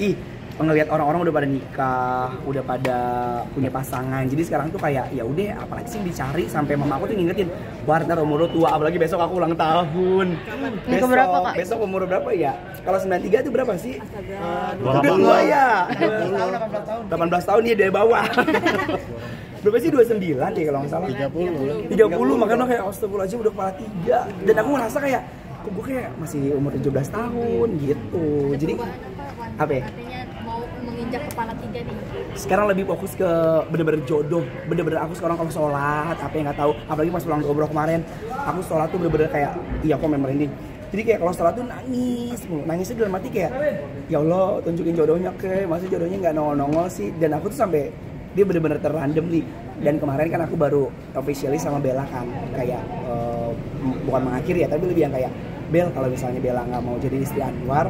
ih ngelihat orang-orang udah pada nikah, udah pada punya pasangan. Jadi sekarang tuh kayak ya udah apalagi sih dicari, sampai mama aku tuh ngingetin, "Wah, ntar umur lu tua, apalagi besok aku ulang tahun." Besok berapa, Kak? Besok umur berapa ya? Kalau 93 itu berapa sih? Astaga. Udah tua ya. 18 tahun. 18 tahun dia dari bawah. Berapa sih 29 deh kalau nggak salah. 30 makanya kayak astagfirullahaladzim udah kepala 3. Dan aku ngerasa kayak kok gue kayak masih umur 17 tahun gitu. Jadi apa ya? Artinya mau menginjak kepala 3 nih. Sekarang lebih fokus ke bener-bener jodoh. Bener-bener aku sekarang kalau sholat apa yang nggak tahu. Apalagi pas pulang ke umroh kemarin, aku sholat tuh bener-bener kayak iya aku memang merinding. Jadi kayak kalau sholat tuh nangis mulu. Nangisnya dalam hati kayak ya Allah tunjukin jodohnya ke, masa jodohnya nggak nongol-nongol sih. Dan aku tuh sampai dia bener-bener terrandom nih. Dan kemarin kan aku baru officially sama Bella kan kayak bukan mengakhiri ya, tapi lebih yang kayak Bel, kalau misalnya Bella nggak mau jadi istri Anwar,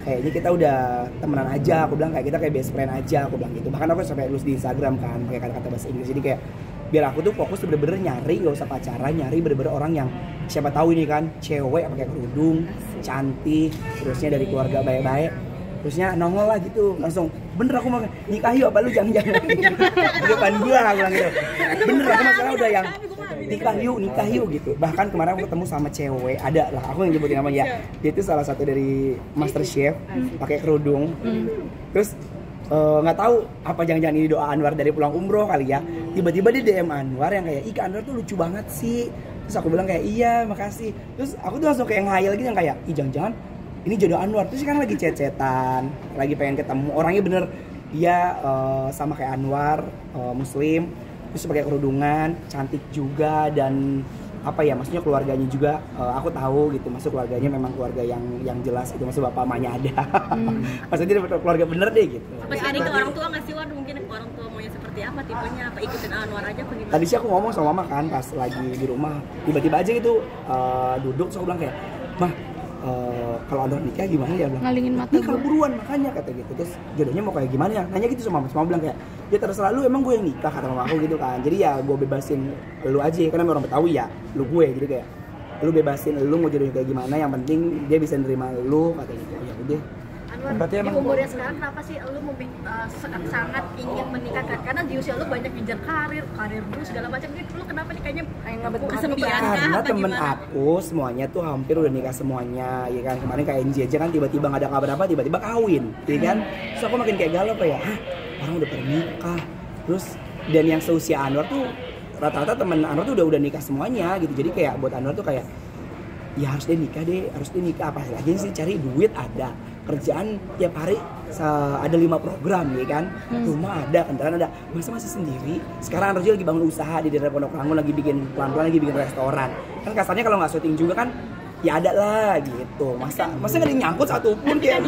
kayaknya kita udah temenan aja. Aku bilang kayak kita kayak best friend aja, aku bilang gitu. Bahkan aku sampai tulis di Instagram kan pakai kata-kata bahasa Inggris. Jadi kayak biar aku tuh fokus bener-bener nyari, nggak usah pacaran, nyari bener-bener orang yang siapa tahu ini kan cewek pakai kerudung, cantik, terusnya dari keluarga baik-baik, terusnya nongol lah gitu. Langsung bener aku mau nikah yuk, apa lu jangan-jangan di depan gua, aku bilang gitu. Bener aku masalah udah yang nikah yuk gitu. Bahkan kemarin aku ketemu sama cewek, ada lah aku yang nyebutin namanya, dia itu salah satu dari Master Chef, pakai kerudung. Terus nggak tahu apa jangan-jangan ini doa Anwar dari pulang umroh kali ya. Tiba-tiba dia DM Anwar yang kayak, "Ih, Kak Anwar tuh lucu banget sih." Terus aku bilang kayak, "Iya, makasih." Terus aku tuh langsung kayak ngayal gitu yang kayak, "Ih, jangan-jangan ini jodoh Anwar." Terus kan lagi chat-chatan, lagi pengen ketemu. Orangnya bener dia sama kayak Anwar, muslim, terus pakai kerudungan, cantik juga, dan apa ya, maksudnya keluarganya juga aku tahu gitu, maksud keluarganya memang keluarga yang jelas gitu, maksud bapak mamanya ada. Maksudnya dia keluarga bener deh gitu. Apa sih ke orang tua ngasih war, mungkin orang tua maunya seperti apa tipenya, apa ikutin Anwar aja apa gimana? Tadi sih aku ngomong sama mama kan pas lagi di rumah, tiba-tiba aja gitu duduk, so aku bilang kayak, "Mah, kalau Anwar nikah gimana ya?" Bilang, Ngalingin mata "Nikah buruan makanya," kata gitu. Terus jodohnya mau kayak gimana ya? Nanya gitu sama mama bilang kayak, "Ya terserah lu, emang gue yang nikah," kata mama aku gitu kan. Jadi ya gue bebasin lu aja, karena orang Betawi ya, lu gue, jadi kayak lu bebasin lu mau jodohnya kayak gimana, yang penting dia bisa nerima lu, kata gitu. Ya udah. Anwar, Berarti di emang umurnya sekarang kenapa sih lu sangat ingin menikah? Karena di usia lu banyak ngejar karir dulu segala macam. Lu kenapa nih kayaknya kesepian kah? Karena Apa temen gimana? aku semuanya tuh hampir udah nikah semuanya, ya kan. Kemarin kayak Enji aja kan tiba-tiba nggak ada kabar apa, tiba-tiba kawin, ya kan. Terus aku makin kayak galau kayak, hah, orang udah pada nikah. Terus dan yang seusia Anwar tuh rata-rata temen Anwar tuh udah nikah semuanya gitu. Jadi kayak buat Anwar tuh kayak, ya harus dia nikah, apa lagi sih, cari duit ada, kerjaan tiap hari ada 5 program, ya kan, rumah ada, kendaraan ada, masa masih sendiri. Sekarang Rojo lagi bangun usaha di daerah Pondok Rangun, lagi bikin pelan-pelan lagi bikin restoran. Kan kasarnya kalau nggak syuting juga kan ya ada lah gitu. Masa nggak ada yang nyangkut satupun kayak.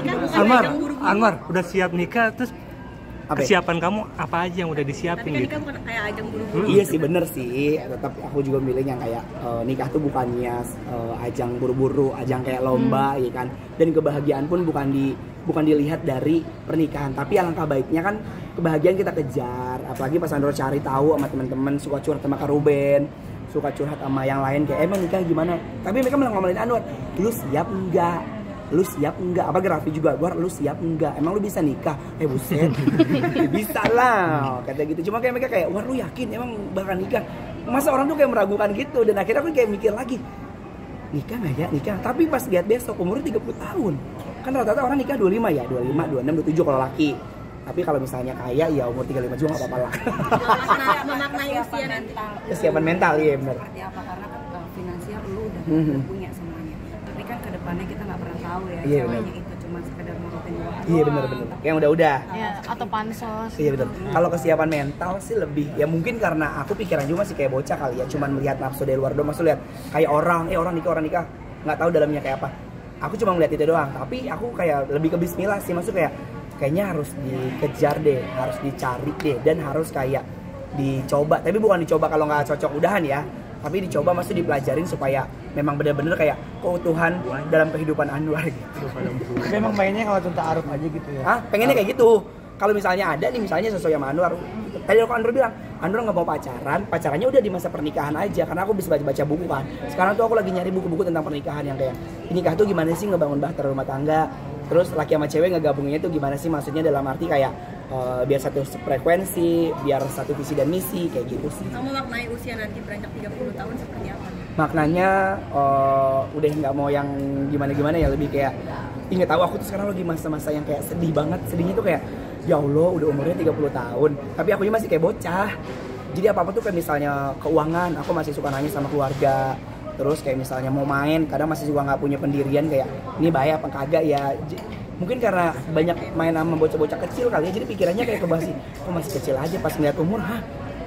Anwar udah siap nikah, terus Apa ya? kesiapan kamu apa aja yang udah Tapi disiapin kan gitu? nikah bukan kayak ajang buru-buru. Iya sih, bener sih. Tetap aku juga milih yang kayak nikah tuh bukannya ajang buru-buru, ajang kayak lomba, ya kan. Dan kebahagiaan pun bukan dilihat dari pernikahan, tapi alangkah baiknya kan kebahagiaan kita kejar. Apalagi pas Andro cari tahu sama teman-teman, suka curhat sama Kak Ruben, suka curhat sama yang lain kayak emang nikah gimana. Tapi mereka malah ngomelin Anwar, "Lu siap enggak? Lu siap enggak?" Apa Raffi juga, "Gua lu siap enggak? Emang lu bisa nikah?" Buset. Bisa lah, kata gitu. Cuma kayak mereka kayak, "Wah, lu yakin emang bakal nikah?" Masa orang tuh kayak meragukan gitu. Dan akhirnya aku kayak mikir lagi, nikah nggak ya? Nikah. Tapi pas lihat besok umurnya 30 tahun. Kan rata-rata orang nikah 25 ya, 25, 26, 27 kalau laki. Tapi kalau misalnya kaya ya umur 35 juga nggak apa-apa lah. Memaknai usia nanti. Kesiapan mental, iya benar. Seperti apa, karena kan finansial lu udah punya semuanya, tapi kan kedepannya kita nggak pernah tahu ya. Iya, Ceweknya benar. itu cuma sekedar ngurutin uang Iya benar. Yang udah. Ya, atau pansos. Iya betul. Kalau kesiapan mental sih lebih ya mungkin karena aku pikiran juga masih kayak bocah kali ya, cuman melihat nafsu dari luar doang, maksud lihat kayak orang nikah nggak tahu dalamnya kayak apa. Aku cuma melihat itu doang, tapi aku kayak lebih ke bismillah sih, maksud kayak kayaknya harus dikejar deh, harus dicari deh, dan harus kayak dicoba. Tapi bukan dicoba kalau nggak cocok udahan ya, tapi dicoba maksud dipelajarin supaya memang benar-benar kayak keutuhan dalam kehidupan Anwar gitu. Tapi emang mainnya kalau cinta Aruf aja gitu ya. Hah? Pengennya kayak gitu. Kalau misalnya ada nih, misalnya sesuai sama Anwar. Tadi aku Anwar bilang, Anwar nggak mau pacarannya udah di masa pernikahan aja, karena aku bisa baca buku kan. Sekarang tuh aku lagi nyari buku-buku tentang pernikahan yang kayak nikah tuh gimana sih ngebangun bahtera rumah tangga, Terus laki sama cewek ngegabunginnya tuh gimana sih, maksudnya dalam arti kayak biar satu frekuensi, biar satu visi dan misi, kayak gitu sih. Kamu maknai usia nanti beranjak 30 tahun seperti apa? Maknanya udah nggak mau yang gimana-gimana ya, lebih kayak inget tahu aku tuh sekarang lagi masa-masa yang kayak sedih banget. Sedihnya tuh kayak ya Allah udah umurnya 30 tahun tapi aku masih kayak bocah. Jadi apa-apa tuh kayak misalnya keuangan, aku masih suka nanya sama keluarga. Terus kayak misalnya mau main, kadang masih juga nggak punya pendirian kayak ini bahaya apa kagak ya. Mungkin karena banyak main sama bocah-bocah kecil kali ya, jadi pikirannya kayak kebasi, aku masih kecil aja. Pas ngeliat umur,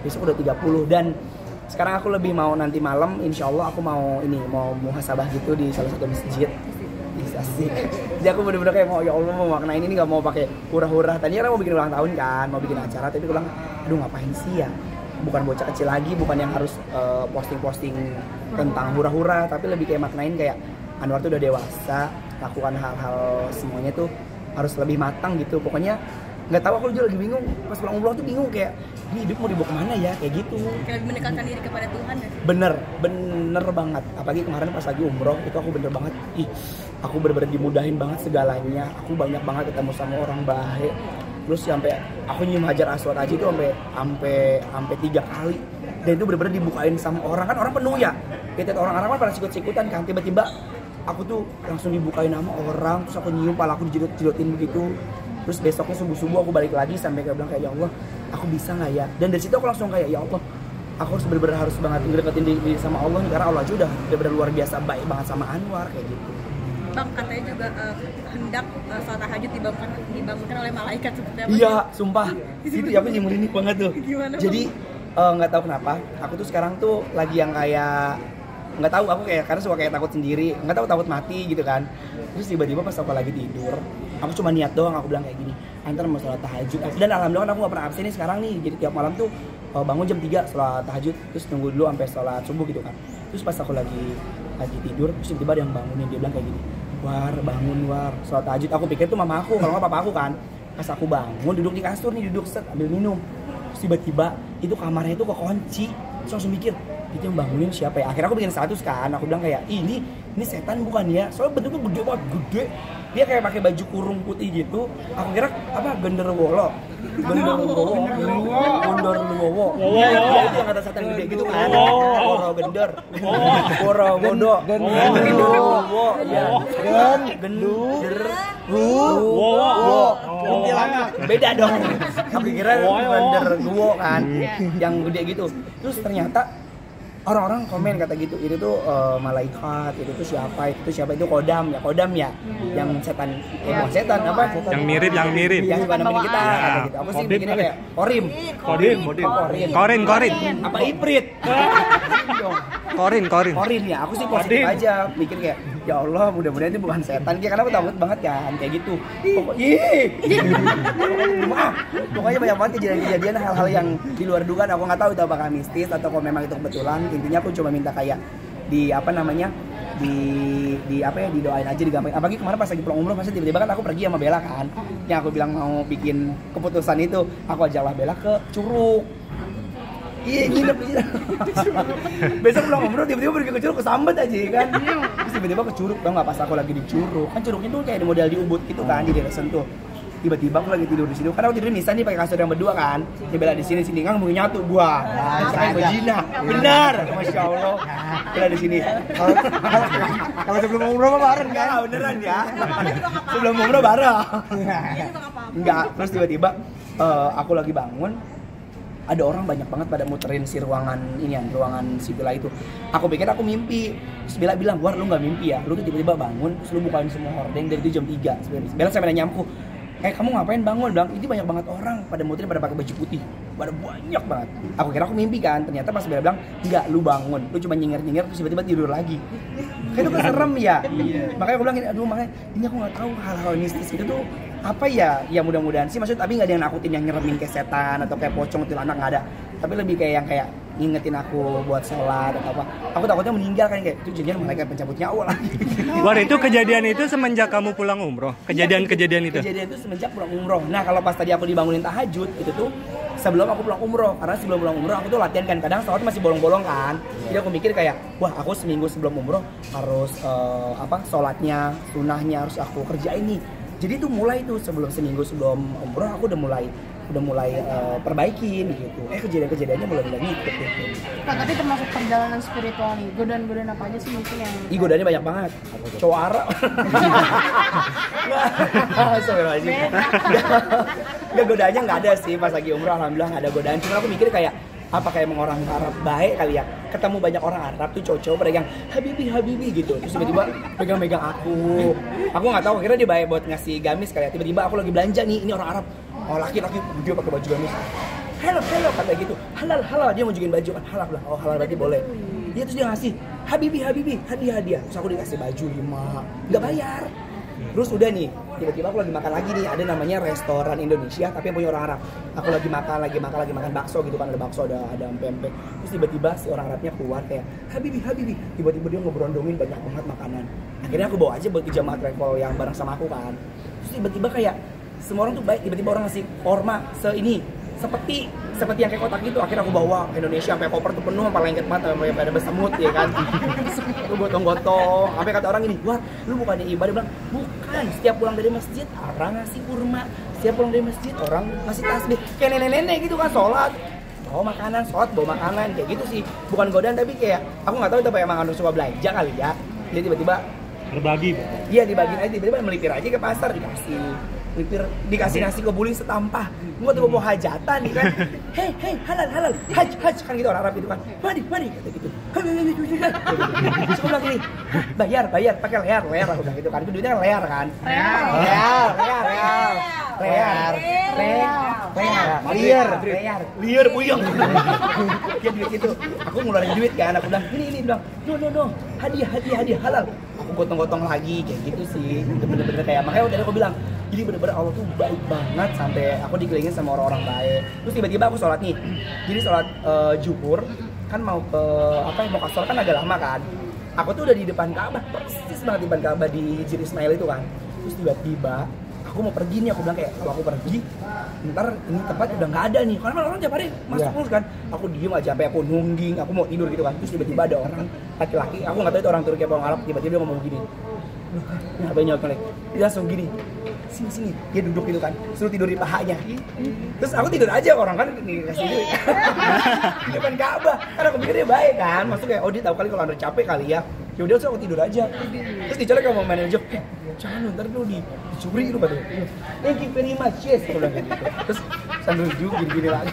besok udah 30. Dan sekarang aku lebih mau nanti malam, insya Allah aku mau muhasabah gitu di salah satu masjid. Bisa sih. Jadi aku bener-bener kayak mau, ya Allah mau maknain ini, nggak mau pakai hura-hura. Tadinya kan mau bikin ulang tahun kan, mau bikin acara, tapi aku bilang, aduh ngapain sih ya. Bukan bocah kecil lagi, bukan yang harus posting-posting tentang hura-hura, tapi lebih kayak maknain kayak Anwar tuh udah dewasa, lakukan hal-hal semuanya tuh harus lebih matang gitu. Pokoknya nggak tahu, aku juga lagi bingung pas pulang umroh tuh, bingung kayak ini hidup mau dibawa kemana ya, kayak gitu. Kayak lebih mendekatkan diri kepada Tuhan ya? Bener banget. Apalagi kemarin pas lagi umroh itu aku bener banget, aku bener-bener dimudahin banget segalanya. Aku banyak banget ketemu sama orang baik. Terus sampai aku nyium Hajar Aswad aja itu sampai 3 kali. Dan itu bener-bener dibukain sama orang, kan orang penuh ya. Kita orang-orang kan pada sikut-sikutan kan, tiba-tiba aku tuh langsung dibukain sama orang. Terus aku nyium, pala aku dijedot-jedotin begitu. Terus besoknya subuh-subuh aku balik lagi sampai kayak bilang kayak ya Allah, aku bisa nggak ya? Dan dari situ aku langsung kayak ya Allah, aku harus bener-bener harus banget ngedeketin diri sama Allah nih, karena Allah aja udah bener-bener luar biasa baik banget sama Anwar kayak gitu. Bang, katanya juga hendak sholat tahajud dibangunkan oleh malaikat seperti apa? Iya, sumpah. Itu aku ini banget tuh. Gimana? Jadi nggak tahu kenapa, aku tuh sekarang tuh lagi yang kayak nggak tahu, aku kayak karena suka kayak takut sendiri, nggak tahu takut mati gitu kan. Terus tiba-tiba pas aku lagi tidur, aku cuma niat doang, aku bilang kayak gini, antar mau sholat tahajud. Dan alhamdulillah aku nggak pernah absen nih sekarang nih. Jadi tiap malam tuh bangun jam 3 sholat tahajud, terus nunggu dulu sampai sholat subuh gitu kan. Terus pas aku lagi tidur, terus tiba-tiba ada yang bangunin, dia bilang kayak gini, War, bangun War, sholat tahajud. Aku pikir tuh mama aku, kalau nggak papa aku kan. Pas aku bangun, duduk di kasur nih, duduk set, ambil minum. Terus tiba-tiba itu kamarnya itu kekunci. Terus langsung mikir, itu yang bangunin siapa ya? Akhirnya aku bikin status kan, aku bilang kayak ini setan bukan ya? Soalnya bentuknya gede banget, gede. Dia kayak pakai baju kurung putih gitu. Aku kira apa, genderuwo. Ya itu yang kata setan gede gitu kan. Woro gender. Woro godo. Genderuwo. Ya. Beda dong. Aku kira genderuwo kan, yang gede gitu. Terus ternyata orang-orang komen kata gitu, itu tuh malaikat, itu tuh siapa, itu kodam ya, yang setan, setan apa? Yang mirip. Yang suka nemenin kita, kata gitu. Aku sih bikinnya kayak Korin. Apa Iprit? Korin ya, aku sih positif aja, mikir kayak ya Allah mudah-mudahan itu bukan setan, karena aku takut banget kan kayak gitu. Pokoknya banyak banget kejadian hal-hal yang di luar dugaan. Aku nggak tahu itu apakah mistis atau kalau memang itu kebetulan. Intinya aku cuma minta kayak di didoain aja, digampangin. Apalagi kemarin pas lagi pulang umroh, masa tiba-tiba kan aku pergi sama Bella kan, yang aku bilang mau bikin keputusan itu, aku ajaklah Bella ke Curug. Iya, nginep di besok pulang umroh tiba-tiba pergi ke Curug, kesambet aja kan. Terus tiba-tiba ke Curug, tau nggak, pas aku lagi di Curug, kan Curugnya tuh kayak di model di Ubud gitu kan, di daerah Sentul. Tiba-tiba aku lagi tidur di sini, karena aku tidur nisan nih pakai kasur yang berdua kan. Dia Bella di sini kan mau nyatu gua. Saya berzina. Benar, Masya Allah. Bella di sini. Kalau sebelum umroh mah bareng kan? Ya, beneran ya. Sebelum umroh bareng. Enggak, terus tiba-tiba aku lagi bangun, ada orang banyak banget pada muterin si ruangan si villa itu. Aku pikir aku mimpi. Terus Bella bilang, War, lu gak mimpi ya? Lu tuh tiba-tiba bangun, terus lu bukain semua hordeng dari itu jam 3 sebenarnya. Bella sampai nanya aku, kamu ngapain bangun? Bilang, ini banyak banget orang pada muterin, pada pakai baju putih. Pada banyak banget. Aku kira aku mimpi kan. Ternyata pas Bella bilang, enggak, lu bangun. Lu cuma nyengir-nyengir terus tiba-tiba tidur lagi. Kayak itu kan serem ya. Makanya aku bilang, ini aku gak tahu hal-hal mistis itu tuh apa ya mudah-mudahan sih, maksudnya tapi nggak ada yang nakutin yang nyeremin kayak setan atau kayak pocong atau anak, nggak ada, tapi lebih kayak yang kayak ngingetin aku buat sholat atau apa. Aku takutnya meninggal kan, kayak itu jangan mereka pencabut nyawa lagi. War, itu kejadian itu semenjak kamu pulang umroh? Kejadian itu semenjak pulang umroh. Nah kalau pas tadi aku dibangunin tahajud itu tuh sebelum aku pulang umroh, karena sebelum pulang umroh aku tuh latihan kan, kadang sholat masih bolong-bolong kan. Jadi aku mikir kayak, wah aku seminggu sebelum umroh harus sholatnya, sunahnya harus aku kerjain nih. Jadi tuh mulai tuh seminggu sebelum umroh aku udah mulai perbaikin gitu. Kejadiannya mulai ngikut gitu. Nah, tapi termasuk perjalanan spiritual nih, godaan-godaan apa aja sih mungkin yang Godaannya banyak banget. Cowok Arab. Nggak, godaannya nggak ada sih pas lagi umroh, alhamdulillah nggak ada godaan. Cuma aku mikir kayak apa kayak emang orang Arab baik kali ya, ketemu banyak orang Arab tuh cowok-cowok pada yang habibi gitu, terus tiba-tiba pegang aku nggak tahu, kira dia baik buat ngasih gamis kali ya. Tiba-tiba aku lagi belanja nih, ini orang Arab, laki-laki dia pakai baju gamis, hello kata gitu, halal dia mau jualin baju kan, halal lah, oh halal berarti boleh. Dia terus dia ngasih habibi hadiah, terus aku dikasih baju 5, nggak bayar. Terus udah nih, tiba-tiba aku lagi makan lagi nih, ada namanya restoran Indonesia tapi yang punya orang Arab. Aku lagi makan bakso gitu kan, ada bakso, ada pempek. Terus tiba-tiba si orang Arabnya keluar kayak habibi, tiba-tiba dia ngeberondongin banyak banget makanan. Akhirnya aku bawa aja buat ke jamaah travel yang bareng sama aku kan. Terus tiba-tiba kayak semua orang tuh baik, tiba-tiba orang ngasih korma seperti yang kayak kotak gitu. Akhirnya aku bawa ke Indonesia sampai koper tuh penuh, sampai lengket banget, sampai ada bersemut ya kan. Lu gotong-gotong, sampai kata orang gini, wah lu bukannya ibadah? Bilang bukan, setiap pulang dari masjid orang ngasih kurma, setiap pulang dari masjid orang ngasih tasbih, kayak nenek-nenek gitu kan, sholat bawa makanan kayak gitu sih. Bukan godaan tapi kayak aku nggak tahu itu apa, emang harus suka belanja kali ya. Jadi tiba-tiba Berbagi. iya dibagiin aja, tiba-tiba melipir aja ke pasar, dikasih nasi kebuli setampah. Gua tuh mau hajatan nih kan, hei halal haj kan gitu, orang Arab gitu kan, mandi kata gitu. Terus aku bilang gini, bayar pakai lear aku bilang gitu kan, itu duitnya kan lear kan, lear puyeng. Dia duit itu, aku ngeluarin duit kan, aku bilang ini bilang no hadiah halal. Aku gotong-gotong lagi kayak gitu sih, itu bener-bener kayak, makanya tadi aku bilang jadi bener-bener Allah tuh baik banget sampai aku dikelilingin sama orang-orang baik. Terus tiba-tiba aku sholat nih, jadi sholat zuhur kan mau ke sholat kan agak lama kan, aku tuh udah di depan Ka'bah, persis banget di depan Ka'bah di Hijri Ismail itu kan. Terus tiba-tiba aku mau pergi nih, aku bilang kayak kalau aku pergi ntar ini tempat udah nggak ada nih, karena orang tiap hari masuk terus kan. Aku diem aja sampai aku nungging, aku mau tidur gitu kan. Terus tiba-tiba ada orang laki-laki, aku nggak tahu itu orang Turki apa orang Arab, tiba-tiba dia ngomong gini, apa yang nyokap, dia langsung gini, sini dia duduk gitu kan, suruh tidur di pahanya. Terus aku tidur aja, orang kan dikasih duit di depan Ka'bah, karena aku pikir dia baik kan, maksudnya kayak oh dia tahu kali kalau Andre capek kali ya. Yaudah aku tidur aja. Terus dicolek sama manajer, jangan ntar dulu dicuri lu pada. Thank you very much, yes. Aku bilang gitu. Terus sambil gini lagi.